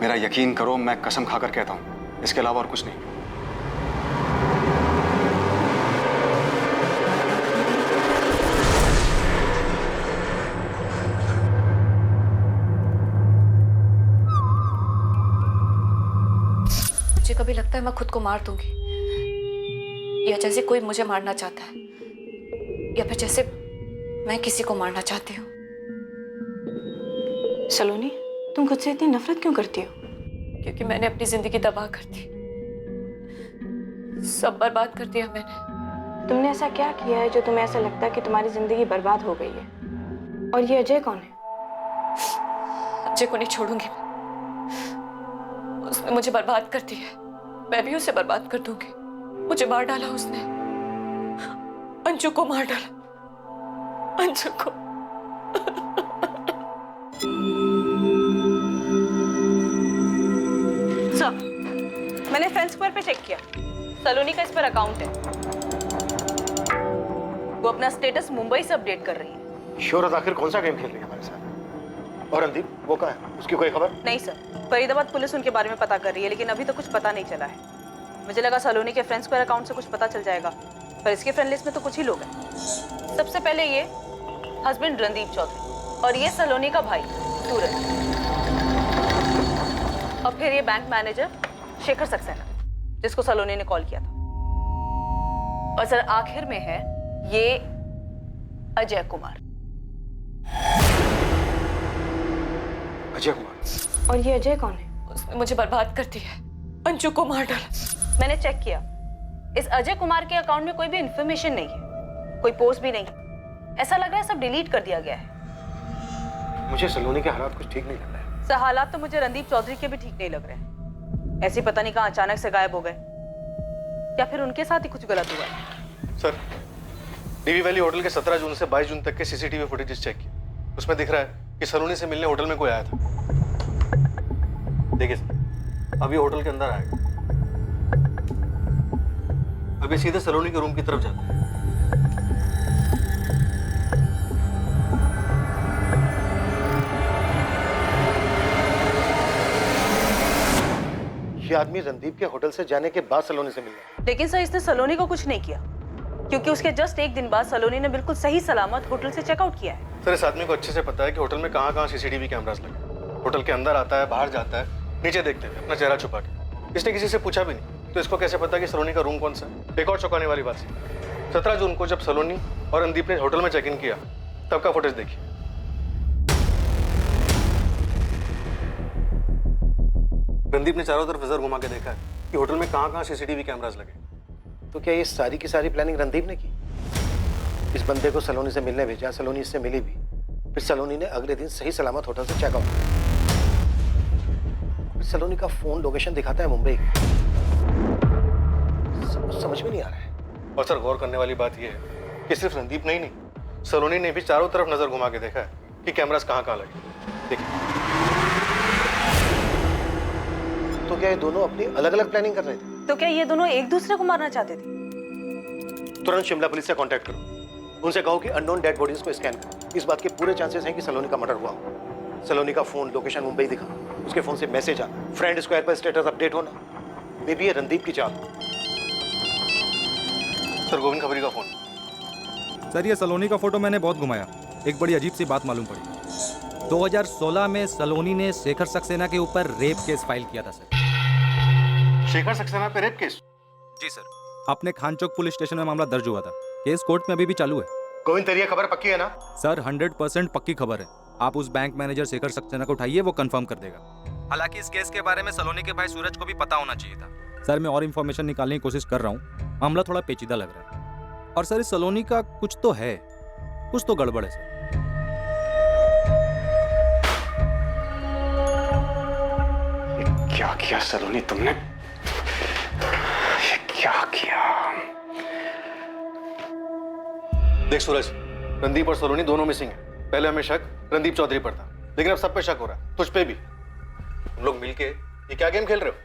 मेरा यकीन करो, मैं कसम खाकर कहता हूं, इसके अलावा और कुछ नहीं। मुझे कभी लगता है मैं खुद को मार दूंगी, या जैसे कोई मुझे मारना चाहता है, या फिर जैसे मैं किसी को मारना चाहती हूँ। सलोनी, तुम खुद से इतनी नफरत क्यों करती हो? क्योंकि मैंने अपनी जिंदगी तबाह कर दी, सब बर्बाद कर दिया मैंने। तुमने ऐसा क्या किया है जो तुम्हें ऐसा लगता है कि तुम्हारी जिंदगी बर्बाद हो गई है? और ये अजय कौन है? अजय को नहीं छोड़ूंगी मैं। उसने मुझे बर्बाद कर दिया है, मैं भी उसे बर्बाद कर दूंगी। मुझे मार डाला उसने, अंजू को मार डाला, अंजू को। सर, मैंने फ्रेंड स्क्वायर पे चेक किया, सलोनी का इस पर अकाउंट है। वो अपना स्टेटस मुंबई से अपडेट कर रही है। शोहरत आखिर कौन सा गेम खेल रही है हमारे साथ? और रणदीप वो कहाँ है? उसकी कोई खबर? नहीं सर, फरीदाबाद पुलिस उनके बारे में पता कर रही है, लेकिन अभी तो कुछ पता नहीं चला है। मुझे लगा सलोनी के फ्रेंड स्क्वायर अकाउंट से कुछ पता चल जाएगा, पर इसके फ्रेंड लिस्ट में तो कुछ ही लोग हैं। सबसे पहले ये हस्बैंड रणदीप चौधरी, और ये सलोनी का भाई सूरज, और फिर ये बैंक मैनेजर शेखर सक्सेना, जिसको सलोनी ने कॉल किया था। और सर आखिर में है ये अजय कुमार। अजय कुमार? और ये अजय कौन है? उसने मुझे बर्बाद कर दिया, अंजू को मार डाला। मैंने चेक किया, इस अजय कुमार के अकाउंट में कोई भी इंफॉर्मेशन नहीं है, कोई पोस्ट भी नहीं। ऐसा लग रहा है सब डिलीट कर दिया गया है। मुझे सलोनी के हालात कुछ ठीक नहीं लग रहे हैं। सर हालात तो मुझे रणदीप चौधरी के भी ठीक नहीं लग रहे हैं। ऐसी पता नहीं कहाँ अचानक से गायब हो गए, या फिर उनके साथ ही कुछ गलत हुआ है। सर, डीवी वैली होटल के 17 जून से 22 जून तक के सीसीटीवी फुटेजेस चेक किए, उसमें दिख रहा है कि सलोनी से मिलने होटल में कोई आया था। देखिए सर, अभी होटल के अंदर आएगा, अभी सीधे सलोनी के रूम की तरफ जाता है। ये आदमी रणदीप के होटल से जाने के बाद सलोनी से मिला। लेकिन सर इसने सलोनी को कुछ नहीं किया, क्योंकि उसके जस्ट एक दिन बाद सलोनी ने बिल्कुल सही सलामत होटल से चेकआउट किया है। सर इस आदमी को अच्छे से पता है कि होटल में कहाँ सीसीटीवी कैमरास लगे। होटल के अंदर आता है, बाहर जाता है, नीचे देखते हुए अपना चेहरा छुपा के। इसने किसी से पूछा भी नहीं, तो इसको कैसे पता कि सलोनी का रूम कौन सा है? एक और चौंकाने वाली बात थी, 17 जून को जब सलोनी और रणदीप ने होटल में चेक इन किया, तब का फुटेज देखिए। रणदीप ने चारों तरफ नजर घुमा के देखा है कि होटल में कहाँ सीसीटीवी कैमरास लगे। तो क्या ये सारी की सारी प्लानिंग रणदीप ने की? इस बंदे को सलोनी से मिलने भेजा, सलोनी इससे मिली भी, फिर सलोनी ने अगले दिन सही सलामत होटल से चेकआउट किया। फिर सलोनी का फोन लोकेशन दिखाता है मुंबई की। समझ में नहीं आ रहा है। और सर गौर करने वाली बात यह है कि सिर्फ रणदीप नहीं, सलोनी ने भी चारों तरफ नजर घुमा के देखा है कि कैमरास कहाँ लगे। देखिए, तो क्या ये दोनों अपनी अलग अलग प्लानिंग कर रहे थे? तो क्या ये दोनों एक दूसरे को मारना चाहते थे? तुरंत शिमला पुलिस से कांटेक्ट करो, उनसे कहो कि अननोन डेड बॉडीज को स्कैन करो। इस बात के पूरे चांसेस हैं कि सलोनी का मर्डर हुआ हो। सलोनी का फोन लोकेशन मुंबई दिखा, उसके फोन से मैसेज आना, फ्रेंड स्क्वायर पर स्टेटस अपडेट होना, मे बी ये रणदीप की चाल। सर गोविंद खबरी का फोन। सर ये सलोनी का फोटो मैंने बहुत घुमाया, एक बड़ी अजीब सी बात मालूम पड़ी। 2016 में सलोनी ने शेखर सक्सेना के ऊपर रेप केस फाइल किया था सर। शेखर सक्सेना पे रेप केस? जी सर, अपने खान चौक पुलिस स्टेशन में मामला दर्ज हुआ था। केस कोर्ट में अभी भी चालू है। गोविंद तेरी खबर पक्की है ना? सर 100% पक्की खबर है। आप उस बैंक मैनेजर शेखर सक्सेना को उठाइए, वो कंफर्म कर देगा। हालांकि इस केस के बारे में सलोनी के भाई सूरज को भी पता होना चाहिए था, सर मैं और इन्फॉर्मेशन निकालने की कोशिश कर रहा हूँ, मामला थोड़ा पेचीदा लग रहा है। और सर इस सलोनी का कुछ तो है, कुछ तो गड़बड़ है सर। क्या किया सलोनी तुमने? ये क्या किया? देख सूरज, रणदीप और सलोनी दोनों मिसिंग है। पहले हमें शक रणदीप चौधरी पर था, लेकिन अब सब पे शक हो रहा है, तुझ पे भी। तुम लोग मिलके ये क्या गेम खेल रहे हो?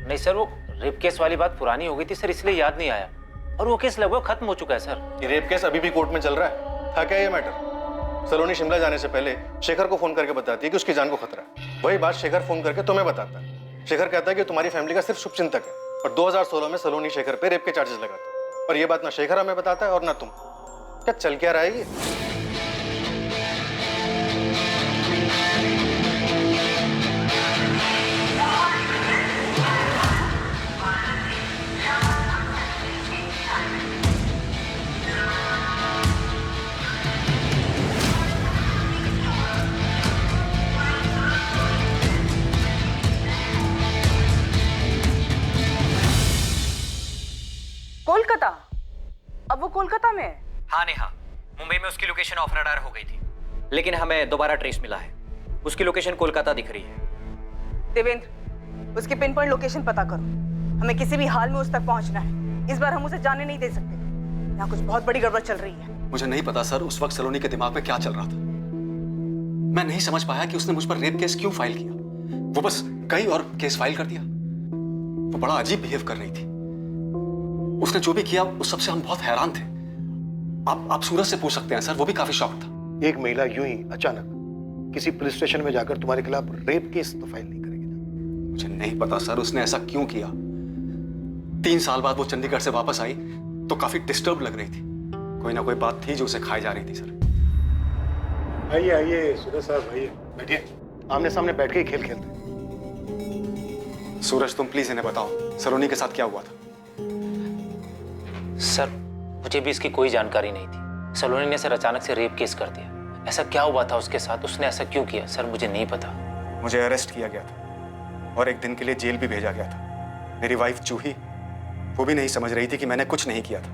नहीं सर, वो रेप केस वाली बात पुरानी हो गई थी सर, इसलिए याद नहीं आया। और वो केस लगभग खत्म हो चुका है सर। ये रेप केस अभी भी कोर्ट में चल रहा है। था क्या ये मैटर? सलोनी शिमला जाने से पहले शेखर को फोन करके बताती है कि उसकी जान को खतरा है। वही बात शेखर फोन करके तुम्हें बताता है। शेखर कहता है कि तुम्हारी फैमिली का सिर्फ शुभचिंतक है, और 2016 में सलोनी शेखर पे रेप के चार्जेस लगाता है। और ये बात ना शेखर हमें बताता है और ना तुम। क्या चल क्या रहा है ये? कोलकाता? अब वो कोलकाता में है? हाँ नेहा, मुंबई में उसकी लोकेशन ऑफ रडार हो गई थी, लेकिन हमें दोबारा ट्रेस मिला है। उसकी लोकेशन कोलकाता दिख रही है। देवेंद्र, उसकी पिन पॉइंट लोकेशन पता करो। हमें किसी भी हाल में उस तक पहुंचना है। इस बार हम उसे जाने नहीं दे सकते। यहाँ कुछ बहुत बड़ी गड़बड़ चल रही है। मुझे नहीं पता सर उस वक्त सलोनी के दिमाग में क्या चल रहा था। मैं नहीं समझ पाया कि उसने मुझ पर रेप केस क्यों फाइल किया। वो बस गई और केस फाइल कर दिया। वो बड़ा अजीब बिहेव कर रही थी। उसने जो भी किया उस सबसे हम बहुत हैरान थे। आप सूरज से पूछ सकते हैं सर, वो भी काफी शॉक था। एक महिला यूं ही अचानक किसी पुलिस स्टेशन में जाकर तुम्हारे खिलाफ रेप केस तो फाइल नहीं करेगी ना? मुझे नहीं पता सर उसने ऐसा क्यों किया। 3 साल बाद वो चंडीगढ़ से वापस आई तो काफी डिस्टर्ब लग रही थी। कोई ना कोई बात थी जो उसे खाई जा रही थी सर। आइए आइए सूरज साहब, आइए बैठिए। आमने सामने बैठ के ही खेल खेलते हैं। सूरज तुम प्लीज इन्हें बताओ सलोनी के साथ क्या हुआ था। सर मुझे भी इसकी कोई जानकारी नहीं थी। सलोनी ने सर अचानक से रेप केस कर दिया। ऐसा क्या हुआ था उसके साथ, उसने ऐसा क्यों किया सर, मुझे नहीं पता। मुझे अरेस्ट किया गया था और एक दिन के लिए जेल भी भेजा गया था। मेरी वाइफ जूही, वो भी नहीं समझ रही थी कि मैंने कुछ नहीं किया था,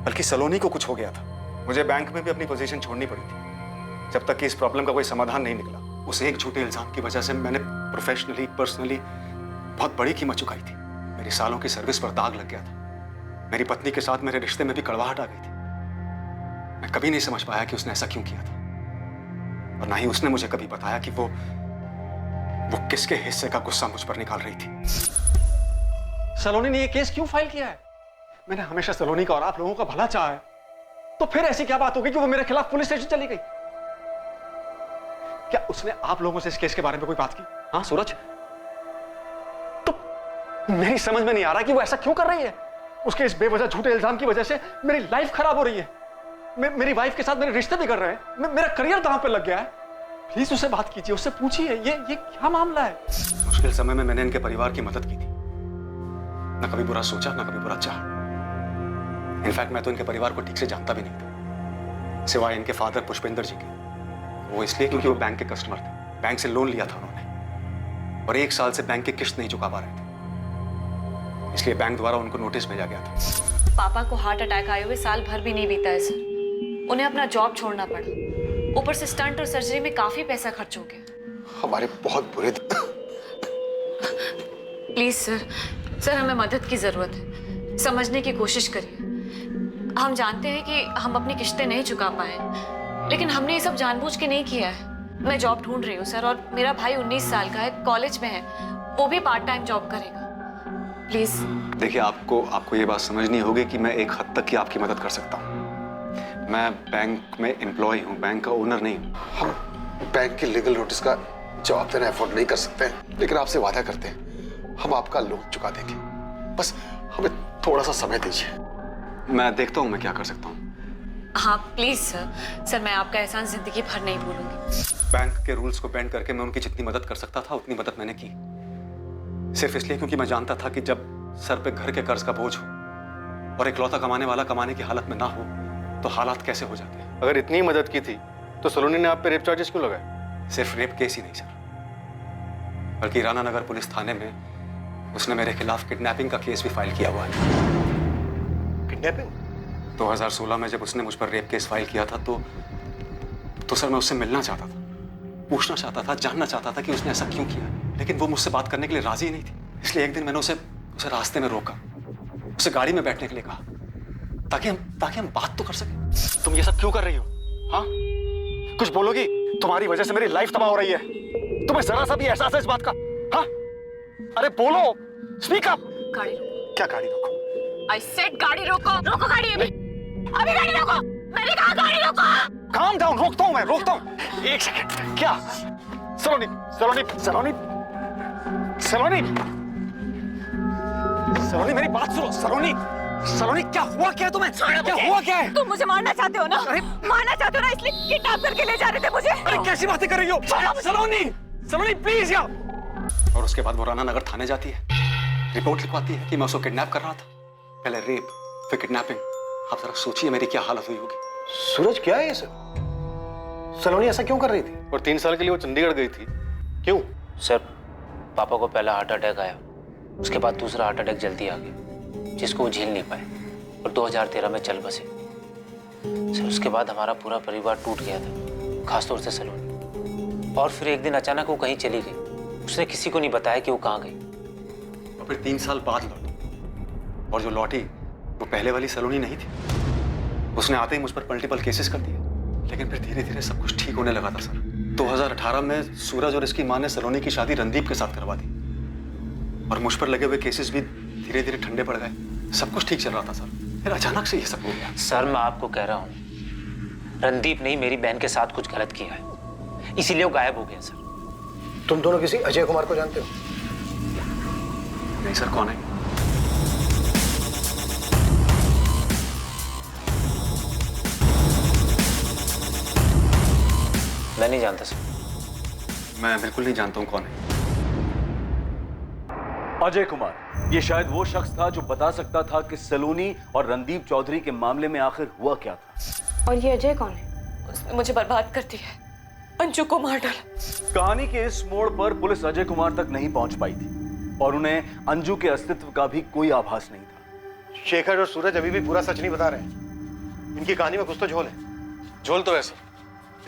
बल्कि सलोनी को कुछ हो गया था। मुझे बैंक में भी अपनी पोजीशन छोड़नी पड़ी थी जब तक कि इस प्रॉब्लम का कोई समाधान नहीं निकला। उस एक झूठे इल्जाम की वजह से मैंने प्रोफेशनली पर्सनली बहुत बड़ी कीमत चुकाई थी। मेरी सालों की सर्विस पर दाग लग गया था। मेरी पत्नी के साथ मेरे रिश्ते में भी कड़वाहट आ गई थी। मैं कभी नहीं समझ पाया कि उसने ऐसा क्यों किया था, और ना ही उसने मुझे कभी बताया कि वो किसके हिस्से का गुस्सा मुझ पर निकाल रही थी। सलोनी ने ये केस क्यों फाइल किया है? मैंने हमेशा सलोनी का और आप लोगों का भला चाहा है, तो फिर ऐसी क्या बात हो गई कि वो मेरे खिलाफ पुलिस स्टेशन चली गई? क्या उसने आप लोगों से इस केस के बारे में कोई बात की? हाँ सूरज, तो मेरी समझ में नहीं आ रहा कि वो ऐसा क्यों कर रही है। उसके इस बेवजह झूठे इल्जाम की वजह से मेरी लाइफ खराब हो रही है। मेरी वाइफ के साथ मेरे रिश्ते भी कर रहे हैं। मेरा करियर कहां पे लग गया है। प्लीज उससे बात कीजिए, उससे पूछिए ये क्या मामला है। मुश्किल समय में मैंने इनके परिवार की मदद की थी। ना कभी बुरा सोचा, ना कभी बुरा चाहा। इनफैक्ट मैं तो इनके परिवार को ठीक से जानता भी नहीं था, सिवाय इनके फादर पुष्पेंद्र जी के। वो इसलिए क्योंकि वो बैंक के कस्टमर थे। बैंक से लोन लिया था उन्होंने और 1 साल से बैंक की किस्त नहीं चुका पा रहे थे, इसलिए बैंक द्वारा उनको नोटिस भेजा गया था। पापा को हार्ट अटैक आए हुए साल भर भी नहीं बीता है सर। उन्हें अपना जॉब छोड़ना पड़ा, ऊपर से स्टंट और सर्जरी में काफी पैसा खर्च हो गया। हमारे बहुत बुरे प्लीज सर हमें मदद की जरूरत है। समझने की कोशिश करिए। हम जानते हैं कि हम अपनी किस्तें नहीं चुका पाए, लेकिन हमने ये सब जानबूझ के नहीं किया है। मैं जॉब ढूंढ रही हूँ सर, और मेरा भाई 19 साल का है, कॉलेज में है, वो भी पार्ट टाइम जॉब करेगा। प्लीज देखिए, आपको ये बात समझनी होगी कि मैं एक हद तक ही आपकी मदद कर सकता हूँ। मैं बैंक में एम्प्लॉय हूँ, बैंक का ओनर नहीं हूँ। हम बैंक की लीगल नोटिस का जवाब देना अफोर्ड नहीं कर सकते, लेकिन आपसे वादा करते हैं हम आपका लोन चुका देंगे। बस हमें थोड़ा सा समय दीजिए। मैं देखता हूँ मैं क्या कर सकता हूँ। हाँ प्लीज सर मैं आपका एहसान जिंदगी भर नहीं भूलूंगी। बैंक के रूल्स को बेंड करके मैं उनकी जितनी मदद कर सकता था उतनी मदद मैंने की, सिर्फ इसलिए क्योंकि मैं जानता था कि जब सर पे घर के कर्ज का बोझ हो और इकलौता कमाने वाला कमाने की हालत में ना हो तो हालात कैसे हो जाते हैं। अगर इतनी मदद की थी तो सलोनी ने आप पे रेप चार्जेस क्यों लगाए? सिर्फ रेप केस ही नहीं सर, बल्कि राना नगर पुलिस थाने में उसने मेरे खिलाफ किडनैपिंग का केस भी फाइल किया हुआ है। किडनैपिंग? 2016 में जब उसने मुझ पर रेप केस फाइल किया था तो सर मैं उससे मिलना चाहता था, पूछना चाहता था, जानना चाहता था कि उसने ऐसा क्यों किया, लेकिन वो मुझसे बात करने के लिए राजी नहीं थी। इसलिए एक दिन मैंने उसे रास्ते में रोका, उसे गाड़ी में बैठने के लिए कहा ताकि हम बात तो कर सके। तुम ये सब क्यों कर रही हो? हाँ, कुछ बोलोगी? तुम्हारी वजह से मेरी लाइफ तबाह हो रही है। तुम्हें जरा सा भी एहसास है इस बात का? हाँ, अरे बोलो, स्पीक अप। गाड़ी रोको। क्या गाड़ी रोको? I said गाड़ी रोको। रोको गाड़ी अभी गाड़ी रोको। मैंने कहा गाड़ी रोको। काम डाउन, रोकता हूं मैं, रोकता हूं। एक सेकंड। क्या? सलोनी सलोनी सलोनी सलोनी सलोनी मेरी बात सुनो। सलोनी सलोनी क्या हुआ क्या तुम्हें? क्या हुआ क्या है? तुम मुझे मारना चाहते हो ना? मारना चाहते हो ना, इसलिए किडनैप करके ले जा रहे थे मुझे। अरे कैसी बातें कर रही हो? सलोनी सलोनी प्लीज यार। और उसके बाद वो राना नगर थाने जाती है, रिपोर्ट लिखवाती है कि मैं उसको किडनैप कर रहा था। पहले रेप, फिर किडनैपिंग। आप जरा सोचिए मेरी क्या हालत हुई होगी। सूरज क्या है ये सब? सलोनी ऐसा क्यों कर रही थी? और 3 साल के लिए वो चंडीगढ़ गई थी, क्यों? सर, पापा को पहला हार्ट अटैक आया, उसके बाद दूसरा हार्ट अटैक जल्दी आ गया, जिसको वो झेल नहीं पाए और 2013 में चल बसे। सर, उसके बाद हमारा पूरा परिवार टूट गया था, खासतौर से सलोनी। और फिर एक दिन अचानक वो कहीं चली गई, उसने किसी को नहीं बताया कि वो कहाँ गई। और फिर 3 साल बाद लौटी, और जो लौटी वो पहले वाली सलोनी नहीं थी। उसने आते ही मुझ पर मल्टीपल केसेस कर दिए, लेकिन फिर धीरे धीरे सब कुछ ठीक होने लगा था सर। 2018 में सूरज और इसकी मां ने सलोनी की शादी रणदीप के साथ करवा दी, और मुझ पर लगे हुए केसेस भी धीरे धीरे ठंडे पड़ गए। सब कुछ ठीक चल रहा था सर, फिर अचानक से ये सब हो गया। सर, मैं आपको कह रहा हूँ, रणदीप ने मेरी बहन के साथ कुछ गलत किया है, इसीलिए वो गायब हो गया सर। तुम दोनों किसी अजय कुमार को जानते हो? नहीं सर, कौन है? मैं नहीं जानता सर। मैं बिल्कुल नहीं जानता हूँ कौन है। अजय कुमार, ये शायद वो शख्स था जो बता सकता था कि सलोनी और रणदीप चौधरी के मामले में आखिर हुआ क्या था। और ये अजय कौन है? उसने मुझे बर्बाद कर दिया, अंजू को मार डाला। कहानी के इस मोड़ पर पुलिस अजय कुमार तक नहीं पहुंच पाई थी और उन्हें अंजू के अस्तित्व का भी कोई आभास नहीं था। शेखर और सूरज अभी भी पूरा सच नहीं बता रहे हैं। इनकी कहानी में कुछ तो झोल है। झोल तो ऐसा,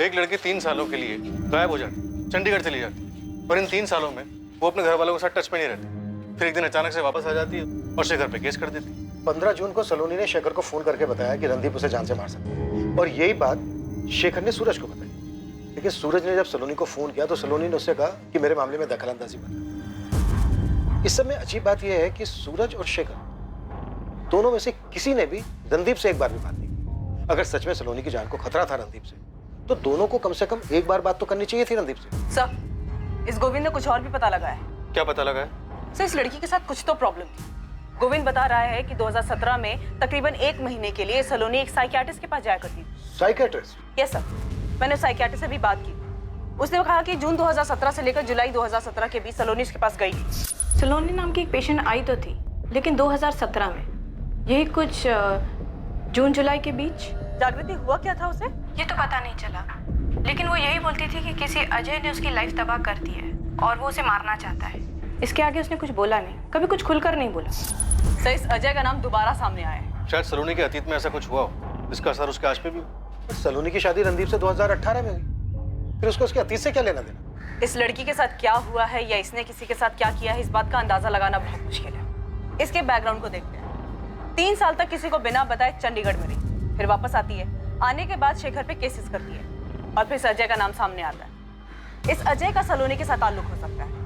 एक लड़की 3 सालों के लिए गायब हो जाती, चंडीगढ़ चली जाती, और इन 3 सालों में वो अपने घर वालों के साथ टच में नहीं रहती। फिर एक दिन अचानक से वापस आ जाती है और शेखर पे केस कर देती। 15 जून को सलोनी ने शेखर को फोन करके बताया कि रणदीप उसे जान से मार सकता है, और यही बात शेखर ने सूरज को बताई। लेकिन सूरज ने जब सलोनी को फोन किया तो सलोनी ने उससे कहा कि मेरे मामले में दखलंदाजी मत कर। इस सब में अजीब बात यह है कि सूरज और शेखर दोनों में से किसी ने भी रणदीप से एक बार भी बात नहीं की। अगर सच में सलोनी की जान को खतरा था रणदीप से, तो दोनों को कम से कम एक बार बात तो करनी चाहिए थी रणदीप से। सर, इस गोविंद ने कुछ और भी पता लगाया है। क्या पता लगा है? सर, इस लड़की के साथ कुछ तो प्रॉब्लम थी। गोविंद बता रहा है कि 2017 में तकरीबन 1 महीने के लिए सलोनी एक साइकियाट्रिस्ट के पास जाया करती थी। साइकियाट्रिस्ट? यस सर, मैंने साइकियाट्रिस्ट से भी बात की। उसने कहा कि जून 2017 से लेकर जुलाई 2017 के बीच सलोनी उसके पास गई थी। सलोनी नाम की एक पेशेंट आई तो थी, लेकिन 2017 में, यही कुछ जून जुलाई के बीच। जागृति, हुआ क्या था उसे? ये तो पता नहीं चला, लेकिन वो यही बोलती थी कि किसी अजय ने उसकी लाइफ तबाह कर दी है और वो उसे मारना चाहता है। इसके आगे उसने कुछ बोला नहीं, कभी कुछ खुलकर नहीं बोला। सर, इस अजय का नाम दोबारा सामने आया है। शायद सलोनी के अतीत में ऐसा कुछ हुआ हो, इसका असर उसके आज पे भी हो। सलोनी की शादी रणदीप से 2018 में हुई, फिर उसको उसके अतीत से क्या लेना देना? इस लड़की के साथ क्या हुआ है या इसने किसी के साथ क्या किया है, इस बात का अंदाजा लगाना बहुत मुश्किल है। इसके बैकग्राउंड को देखते हैं। 3 साल तक किसी को बिना बताए चंडीगढ़ में रही, फिर वापस आती है। आने के बाद शेखर पे केसेस करती है और फिर इस अजय का नाम सामने आता है। इस अजय का सलोनी के साथ ताल्लुक हो सकता है।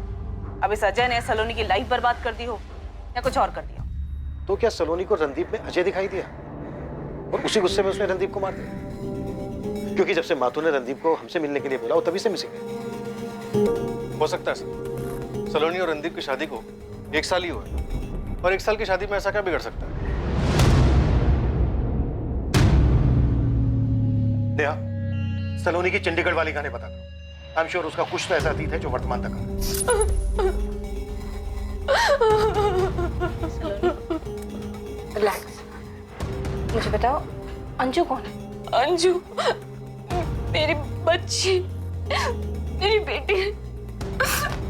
अब इस अजय ने सलोनी की लाइफ बर्बाद कर दी हो या कुछ और कर दिया। तो क्या सलोनी को रणदीप में अजय दिखाई दिया और उसी गुस्से में उसने रणदीप को मार दिया? क्योंकि जब से माथुर ने रणदीप को हमसे मिलने के लिए बोला, वो तभी से मिसिंग है। हो सकता है सर, सलोनी और रणदीप की शादी को 1 साल ही हुआ है, और 1 साल की शादी में ऐसा क्या बिगड़ सकता है? नेहा, सलोनी की चंडीगढ़ वाली कहानी बता दो। आई एम श्योर उसका कुछ तो ऐसा अतीत है जो वर्तमान तक रिलैक्स। मुझे बताओ, अंजू कौन है? अंजू मेरी बच्ची, मेरी बेटी,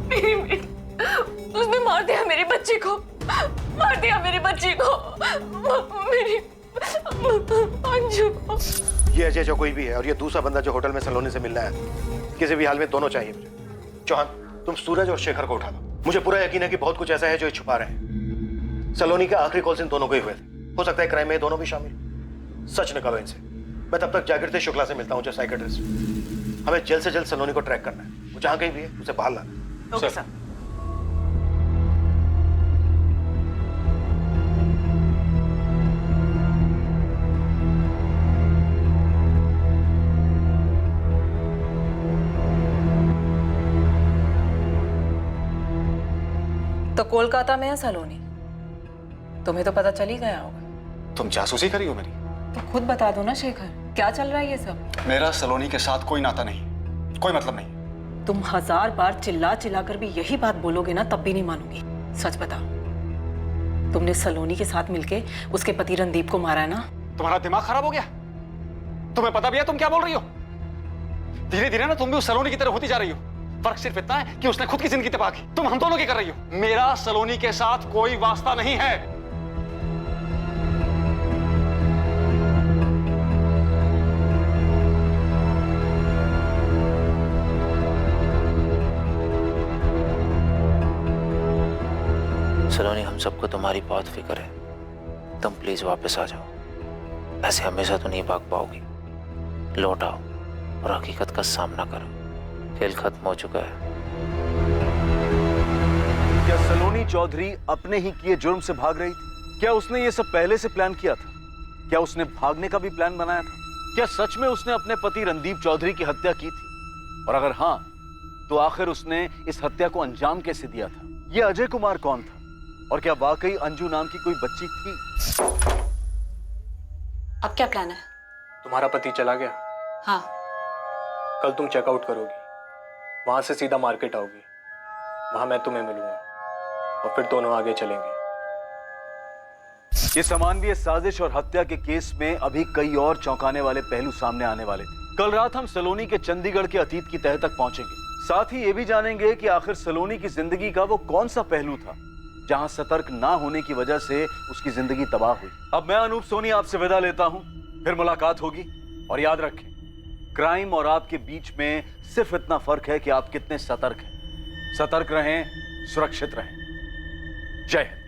मेरी बेटी। उसने मार दिया मेरी बच्ची। बच्ची को, मार दिया मेरी बच्ची को, मेरी अंजू को। ये अजय जो कोई भी है और ये दूसरा बंदा जो होटल में सलोनी से मिलना है, किसी भी हाल में दोनों चाहिए मुझे। चौहान, तुम सूरज और शेखर को उठा लो। मुझे पूरा यकीन है कि बहुत कुछ ऐसा है जो ये छुपा रहे हैं। सलोनी के आखिरी कॉल्स इन दोनों को ही हुए थे। हो सकता है क्राइम में ये दोनों भी शामिल। सच निकालो इनसे। मैं तब तक जागृति शुक्ला से मिलता हूँ, जो साइकेट्रिस्ट। हमें जल्द से जल्द सलोनी को ट्रैक करना है। वो जहाँ कहीं भी है उसे बाहर लाना। Okay sir. तो कोलकाता में है सलोनी, तुम्हें तो पता चल ही गया होगा। तुम जासूसी करी हो मेरी? तो खुद बता दो ना शेखर, क्या चल रहा है ये सब? मेरा सलोनी के साथ कोई नाता नहीं, कोई मतलब नहीं। तुम 1000 बार चिल्ला चिल्ला कर भी यही बात बोलोगे ना, तब भी नहीं मानूंगी। सच बताओ, तुमने सलोनी के साथ मिलके उसके पति रणदीप को मारा है ना? तुम्हारा दिमाग खराब हो गया? तुम्हें पता भी है तुम क्या बोल रही हो? धीरे धीरे ना तुम भी उस सलोनी की तरह होती जा रही हो। फर्क सिर्फ इतना है कि उसने खुद की जिंदगी तबाह की, तुम हम दोनों की कर रही हो। मेरा सलोनी के साथ कोई वास्ता नहीं है। सलोनी, हम सबको तुम्हारी बहुत फिक्र है। तुम प्लीज वापस आ जाओ। ऐसे हमेशा तो नहीं भाग पाओगी। लौट आओ और हकीकत का सामना करो। खेल खत्म हो चुका है। क्या सलोनी चौधरी अपने ही किए जुर्म से भाग रही थी? क्या उसने ये सब पहले से प्लान किया था? क्या उसने भागने का भी प्लान बनाया था? क्या सच में उसने अपने पति रणदीप चौधरी की हत्या की थी? और अगर हाँ, तो आखिर उसने इस हत्या को अंजाम कैसे दिया था? यह अजय कुमार कौन था? और क्या वाकई अंजू नाम की कोई बच्ची थी? अब क्या प्लान है? तुम्हारा पति चला गया, हाँ। कल तुम चेकआउट करोगी, वहां से सीधा मार्केट आओगी। वहां मैं तुम्हें मिलूंगा और फिर दोनों आगे चलेंगे। ये समानवीय साजिश और हत्या के केस में अभी कई और चौंकाने वाले पहलू सामने आने वाले थे। कल रात हम सलोनी के चंडीगढ़ के अतीत की तह तक पहुंचेंगे। साथ ही ये भी जानेंगे कि आखिर सलोनी की जिंदगी का वो कौन सा पहलू था जहां सतर्क ना होने की वजह से उसकी जिंदगी तबाह हुई। अब मैं अनूप सोनी आपसे विदा लेता हूं, फिर मुलाकात होगी। और याद रखें, क्राइम और आपके बीच में सिर्फ इतना फर्क है कि आप कितने सतर्क हैं। सतर्क रहें, सुरक्षित रहें। जय हिंद।